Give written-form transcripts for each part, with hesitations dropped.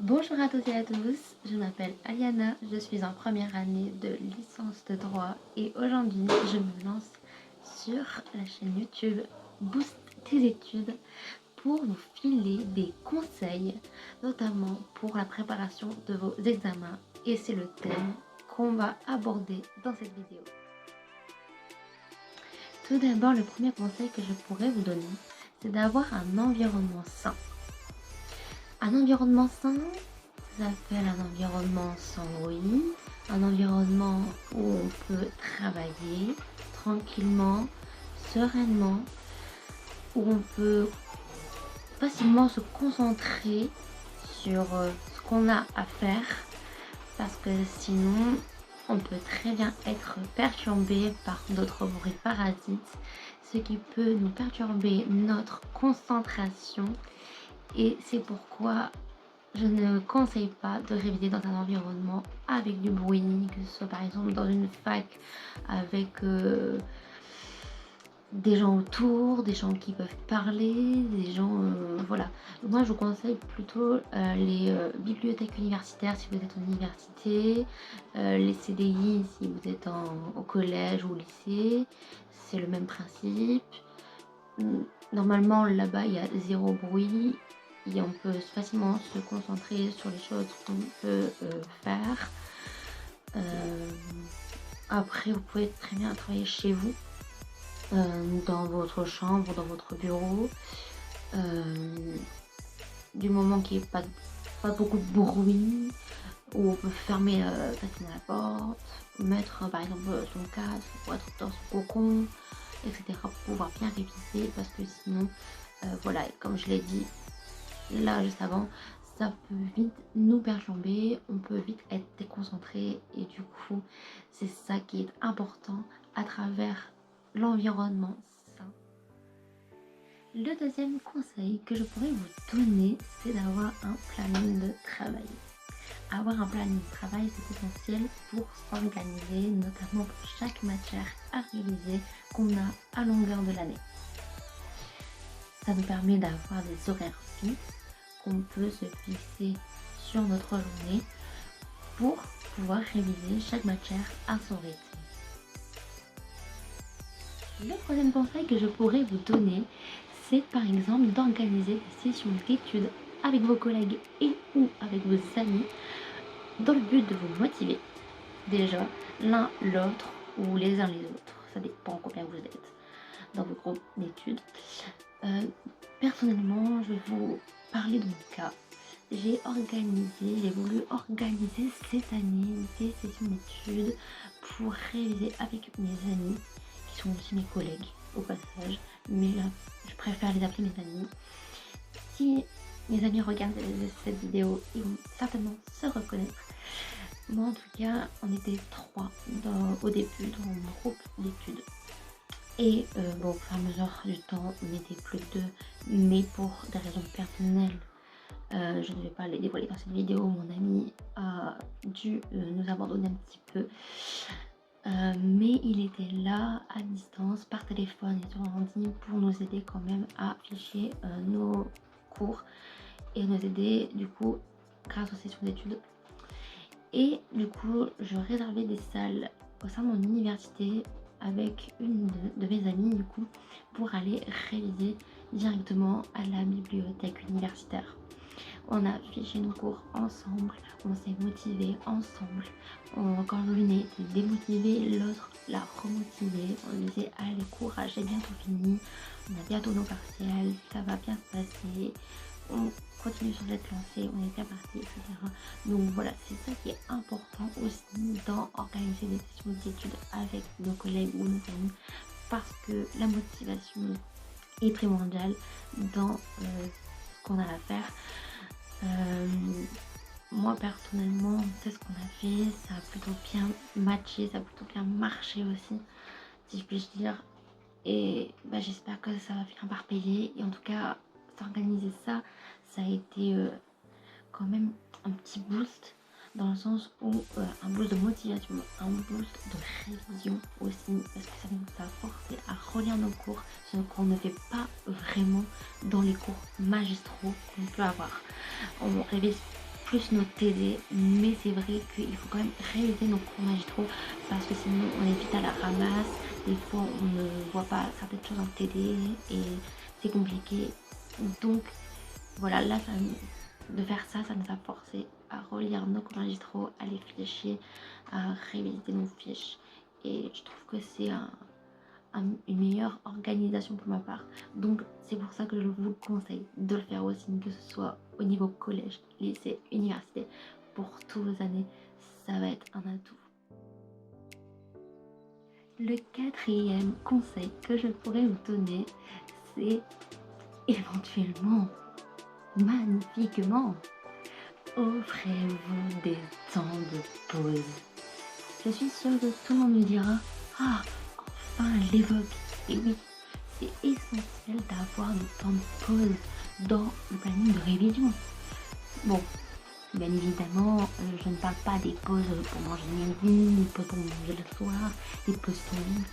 Bonjour à toutes et à tous, je m'appelle Aliana, je suis en première année de licence de droit et aujourd'hui je me lance sur la chaîne YouTube Boost tes études pour vous filer des conseils, notamment pour la préparation de vos examens, et c'est le thème qu'on va aborder dans cette vidéo. Tout d'abord, le premier conseil que je pourrais vous donner, c'est d'avoir un environnement sain. Un environnement sain, ça s'appelle un environnement sans bruit, un environnement où on peut travailler tranquillement, sereinement, où on peut facilement se concentrer sur ce qu'on a à faire, parce que sinon on peut très bien être perturbé par d'autres bruits parasites, ce qui peut nous perturber notre concentration, et c'est pourquoi je ne conseille pas de réviser dans un environnement avec du bruit, que ce soit par exemple dans une fac avec des gens autour, des gens qui peuvent parler, des gens... voilà. Moi, je vous conseille plutôt les bibliothèques universitaires si vous êtes en université, les CDI si vous êtes au collège ou au lycée, c'est le même principe. Normalement, là-bas, il y a zéro bruit et on peut facilement se concentrer sur les choses qu'on peut faire. Après, vous pouvez très bien travailler chez vous, dans votre chambre, dans votre bureau, du moment qu'il n'y ait pas beaucoup de bruit, où on peut fermer facilement la porte, mettre par exemple son casque pour être dans son cocon, etc. pour pouvoir bien réviser, parce que sinon, voilà, comme je l'ai dit là juste avant, ça peut vite nous perturber, on peut vite être déconcentré, et du coup c'est ça qui est important à travers l'environnement sain. Le deuxième conseil que je pourrais vous donner, c'est d'avoir un planning de travail. Avoir un planning de travail, c'est essentiel pour s'organiser, notamment pour chaque matière à réviser qu'on a à longueur de l'année. Ça nous permet d'avoir des horaires fixes qu'on peut se fixer sur notre journée pour pouvoir réviser chaque matière à son rythme. Le troisième conseil que je pourrais vous donner, c'est par exemple d'organiser des sessions d'études avec vos collègues et ou avec vos amis dans le but de vous motiver déjà l'un l'autre ou les uns les autres, ça dépend combien vous êtes dans vos groupes d'études. Personnellement, je vais vous parler de mon cas. J'ai voulu organiser cette année des sessions d'études pour réviser avec mes amis, qui sont aussi mes collègues au passage, mais là je préfère les appeler mes amis. Si mes amis regardent cette vidéo, ils vont certainement se reconnaître. Moi en tout cas, on était 3 au début dans mon groupe d'études. Et bon, au fur et à mesure du temps, on n'était plus que 2, mais pour des raisons personnelles, je ne vais pas les dévoiler dans cette vidéo. Mon ami a dû nous abandonner un petit peu, mais il était là à distance, par téléphone et sur ordi, pour nous aider quand même à afficher nos cours et nous aider du coup grâce aux sessions d'études. Et du coup, je réservais des salles au sein de mon université avec une de mes amies du coup pour aller réviser directement à la bibliothèque universitaire. On a fiché nos cours ensemble, on s'est motivé ensemble. Quand l'une était démotivée, l'autre l'a remotivée. On disait allez courage, c'est bientôt fini, on a bientôt nos partiels, ça va bien se passer. On continue sur cette lancée, on est bien parti, etc. Donc voilà, c'est ça qui est important aussi dans organiser des sessions d'études avec nos collègues ou nos amis, parce que la motivation est primordiale dans ce qu'on a à faire. Moi personnellement, c'est ce qu'on a fait, ça a plutôt bien matché, ça a plutôt bien marché aussi, si je puis dire. Et bah, j'espère que ça va finir par payer. Et en tout cas, s'organiser ça a été quand même un petit boost, dans le sens où un boost de motivation, un boost de révision aussi, parce que ça nous a forcé à relire nos cours, ce qu'on ne fait pas vraiment dans les cours magistraux qu'on peut avoir. On révise plus nos TD, mais c'est vrai qu'il faut quand même réviser nos cours magistraux parce que sinon on est vite à la ramasse. Des fois on ne voit pas certaines choses en TD et c'est compliqué. Donc voilà, là de faire ça, ça nous a forcé à relire nos cours magistraux, à les flécher, à réviser nos fiches. Et je trouve que c'est une meilleure organisation pour ma part. Donc c'est pour ça que je vous conseille de le faire aussi, que ce soit au niveau collège, lycée, université, pour tous vos années, ça va être un atout. Le quatrième conseil que je pourrais vous donner, c'est éventuellement, magnifiquement, offrez-vous des temps de pause. Je suis sûre que tout le monde me dira « Ah, enfin elle l'évoque !» Et oui, c'est essentiel d'avoir des temps de pause dans le planning de révision. Bon, bien évidemment, je ne parle pas des pauses pour manger le midi, des pauses pour manger le soir, des pauses ton lit.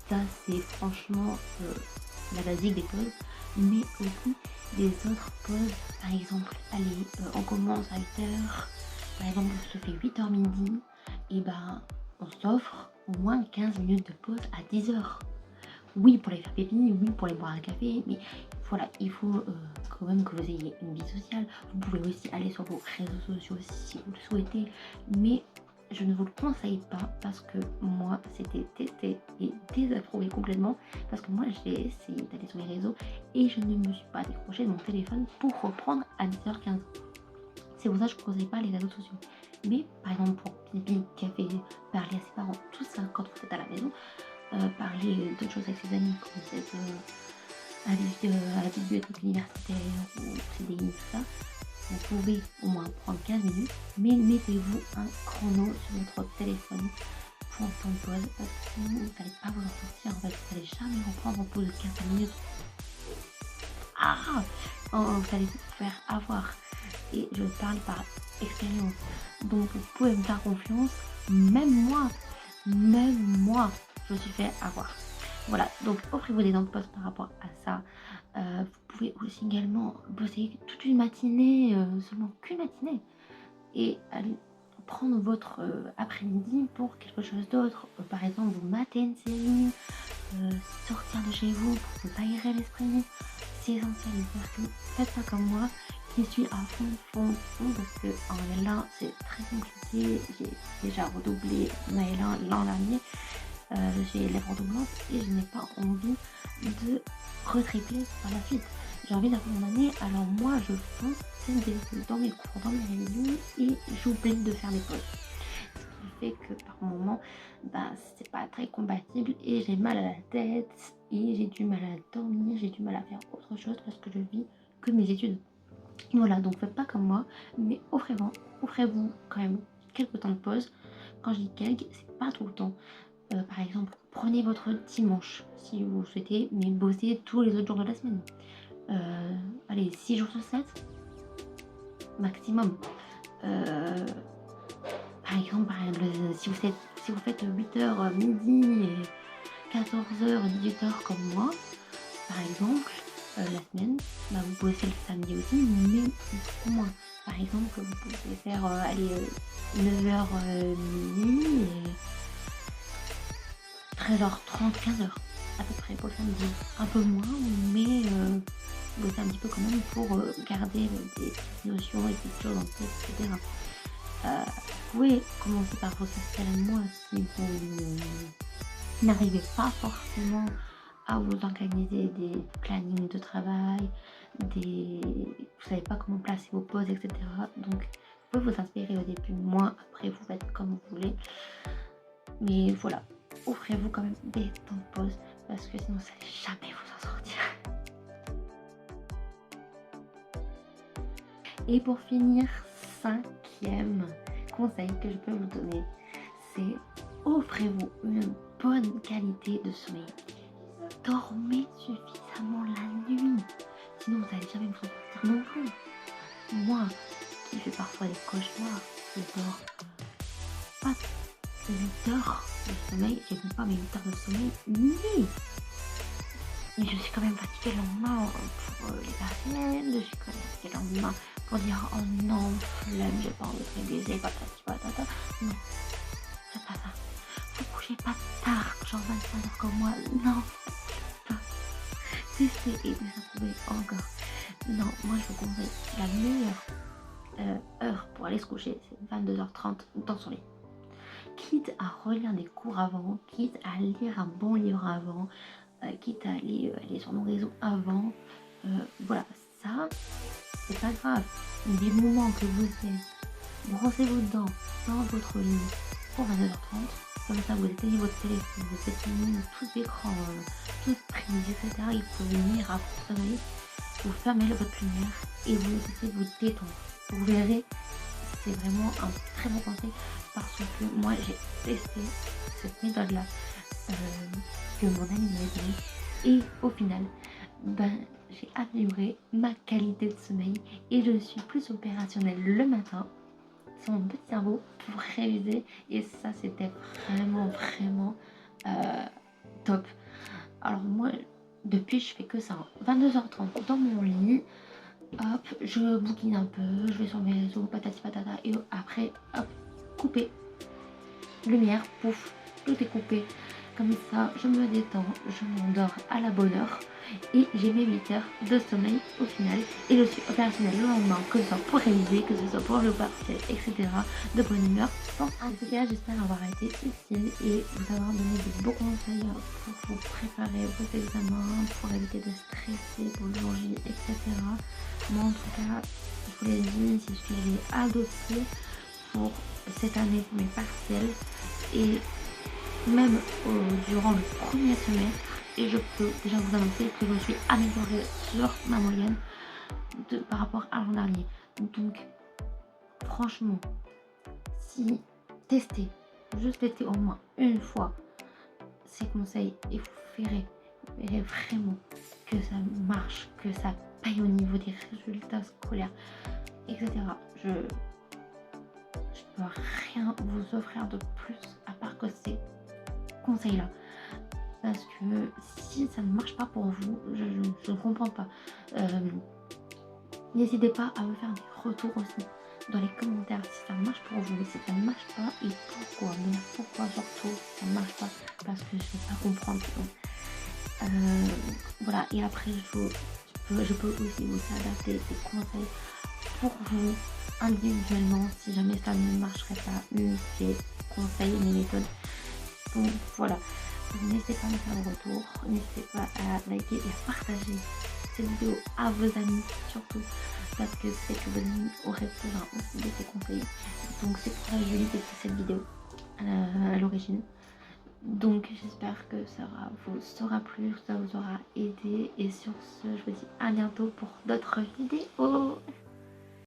Ça, c'est franchement la basique des pauses. Mais aussi des autres pauses. Par exemple, allez, on commence à 8h. Par exemple, on se fait 8h midi. Et ben, on s'offre au moins 15 minutes de pause à 10h. Oui, pour les faire pipi, oui, pour les boire un café, mais voilà, il faut quand même que vous ayez une vie sociale. Vous pouvez aussi aller sur vos réseaux sociaux si vous le souhaitez, mais je ne vous le conseille pas parce que moi, c'était testé et désapprouvé complètement parce que moi, j'ai essayé d'aller sur les réseaux et je ne me suis pas décroché de mon téléphone pour reprendre à 10h15. C'est pour ça que je ne conseille pas les réseaux sociaux. Mais par exemple, pour pipi, café, parler à ses parents, tout ça quand vous êtes à la maison, parler d'autres choses avec ses amis, comme vous êtes à la bibliothèque universitaire ou CDI, tout ça, vous pouvez au moins prendre 15 minutes, mais mettez-vous un chrono sur votre téléphone pour un temps de pause, parce que sinon vous n'allez pas vous en sortir, en fait, vous n'allez jamais reprendre en pause de 15 minutes. Vous allez vous faire avoir, et je parle par expérience, donc vous pouvez me faire confiance, même moi, je me suis fait avoir. Voilà, donc offrez-vous des temps de pause par rapport à ça. Vous pouvez aussi également bosser toute une matinée, seulement qu'une matinée, et aller prendre votre après-midi pour quelque chose d'autre. Par exemple, vous matez une série, sortir de chez vous pour vous aérer l'esprit. C'est essentiel de faire que faites pas comme moi qui suis à fond parce que en L1 c'est très compliqué. J'ai déjà redoublé ma L1 l'an dernier. Je suis élève redoublante et je n'ai pas envie de retripler par la suite. J'ai envie d'avoir mon année, alors moi je fonce dans mes cours, dans mes réunions et j'oublie de faire mes pauses. Ce qui fait que par moment, c'est pas très compatible et j'ai mal à la tête et j'ai du mal à dormir, j'ai du mal à faire autre chose parce que je vis que mes études. Voilà, donc faites pas comme moi, mais offrez-vous quand même quelques temps de pause. Quand je dis quelques, c'est pas tout le temps. Par exemple, prenez votre dimanche si vous souhaitez, mais bossez tous les autres jours de la semaine. Allez, 6 jours sur 7 maximum. Par exemple, si vous faites 8h midi et 14h, 18h comme moi, par exemple, la semaine, vous bossez le samedi aussi, mais beaucoup moins. Par exemple, vous pouvez faire 9h midi et 13h30, 15h à peu près pour le samedi. Un peu moins, mais bosser un petit peu quand même pour garder des notions et des choses en tête, etc. Vous pouvez commencer par vos social moi si vous n'arrivez pas forcément à vous organiser des plannings de travail, vous savez pas comment placer vos pauses, etc. Donc vous pouvez vous inspirer au début, moi après vous faites comme vous voulez. Mais voilà, offrez-vous quand même des temps de pause parce que sinon vous n'allez jamais vous en sortir. Et pour finir, 5e conseil que je peux vous donner, c'est offrez-vous une bonne qualité de sommeil. Dormez suffisamment la nuit, sinon vous n'allez jamais vous en sortir non plus. Moi, qui fais parfois des cauchemars, je dors pas 8 heures de sommeil, j'ai même pas mes 8 heures de sommeil, mais Mais je suis quand même fatiguée le lendemain pour les personnels, je suis quand même fatiguée le lendemain pour dire oh non, flemme, j'ai pas envie de réviser, patati patata. Non, c'est pas ça. Vous couchez pas tard, genre 25 heures comme moi. Non, pas. Tester et désapprouver encore. Non, moi je vous conseille la meilleure heure pour aller se coucher, c'est 22h30 dans son lit. Quitte à relire des cours avant, quitte à lire un bon livre avant, quitte à aller sur mon réseau avant. Voilà, ça, c'est pas grave. Des moments que vous êtes, brossez vos dents dans votre lit pour 22h30. Comme ça, vous éteignez votre téléphone, vous éteignez tout écran, toute prise, etc. Il faut venir à votre sommeil, vous fermez votre lumière et vous essayez de vous détendre. Vous verrez, c'est vraiment un très bon conseil parce que moi, j'ai testé cette méthode-là que mon ami m'avait donnée et au final, j'ai amélioré ma qualité de sommeil et je suis plus opérationnelle le matin sur mon petit cerveau pour réviser et ça c'était vraiment top. Alors moi depuis je fais que ça, 22h30 dans mon lit, hop, je bouquine un peu, je vais sur mes réseaux, patati patata et après hop, coupé, lumière, pouf, tout est coupé. Comme ça, je me détends, je m'endors à la bonne heure et j'ai mes 8 heures de sommeil au final. Et je suis opérationnelle le lendemain, que ce soit pour réviser, que ce soit pour le partiel, etc. de bonne humeur. Bon, en tout cas, j'espère avoir été utile et vous avoir donné de beaux conseils pour vous préparer vos examens, pour éviter de stresser pour le jour J, etc. Moi, en tout cas, je vous l'ai dit, c'est ce que j'ai adopté pour cette année pour mes partiels et même durant le premier semestre et je peux déjà vous annoncer que je suis améliorée sur ma moyenne par rapport à l'an dernier. Donc franchement, si testez, juste testez au moins une fois ces conseils et vous verrez vraiment que ça marche, que ça paye au niveau des résultats scolaires, etc. Je peux rien vous offrir de plus à part que ces conseils là parce que si ça ne marche pas pour vous, je ne comprends pas. N'hésitez pas à me faire des retours aussi dans les commentaires si ça marche pour vous, si ça ne marche pas et pourquoi. Mais pourquoi surtout si ça ne marche pas, parce que je ne vais pas comprendre. Voilà, et après je peux aussi vous adapter des conseils pour vous individuellement si jamais ça ne marcherait pas, mes conseils, mes méthodes. Donc voilà, n'hésitez pas à me faire le retour, n'hésitez pas à liker et à partager cette vidéo à vos amis surtout parce que c'est que vos amis auraient besoin aussi de ces conseils. Donc c'est pour ça que je lis cette vidéo à l'origine. Donc j'espère que ça vous aura plu, ça vous aura aidé et sur ce je vous dis à bientôt pour d'autres vidéos.